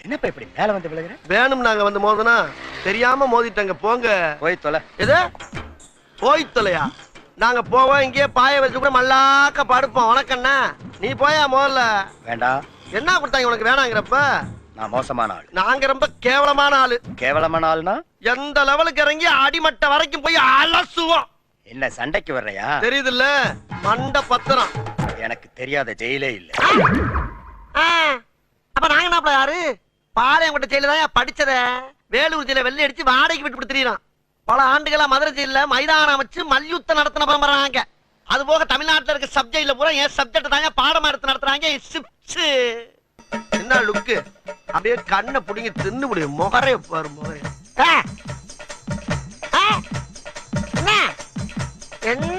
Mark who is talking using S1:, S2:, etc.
S1: என்னப்பா இப்படி மேல வந்து விழுகுற?
S2: வேணும் நாங்க வந்து மோதனா தெரியாம மோதிட்டங்க. போங்க
S1: போய் தொலை.
S2: எது போய் தொலையா? நாங்க போவோம், இங்கே பாய வச்சு கூட மல்லாக்க படுப்போம். உனக்கண்ணா நீ போயா முதல்ல.
S1: வேண்டாம்.
S2: என்ன கொடுத்தாங்க உனக்கு வேணாங்கிறப்ப?
S1: நான் மோசமான ஆள்.
S2: நாங்க ரொம்ப கேவலமான ஆளு.
S1: கேவலமான ஆள்னா
S2: எந்த லெவலுக்கு இறங்கி அடிமட்ட வரைக்கும் போய் அலசுவோம்.
S1: என்ன சண்டைக்கு வர்றையா?
S2: தெரியுதுல்ல, மண்ட பத்திரம்.
S1: எனக்கு தெரியாத ஜெயிலே இல்ல.
S2: அப்ப நாங்க என்ன யாரு? பாளையங்கோட்டை ஜெயில தான் படிச்சத. வேலூர் ஜெயில வெள்ளை அடிச்சு வாடகைக்கு விட்டு கொடுத்துறான். பல ஆண்டுகளா மதுரை ஜெயில மைதானம் அமைச்சு மல்யுத்தம் நடத்தின பரம்பராங்க. அது போக தமிழ்நாட்டில் இருக்க சப்ஜெக்ட்ல பூரா என் சப்ஜெக்ட் தாங்க பாடமா எடுத்து நடத்துறாங்க. என்ன லுக்கு? அப்படியே கண்ணை புடிங்கி தின்னு முடியும். முகரே பாரு முகரே. என்ன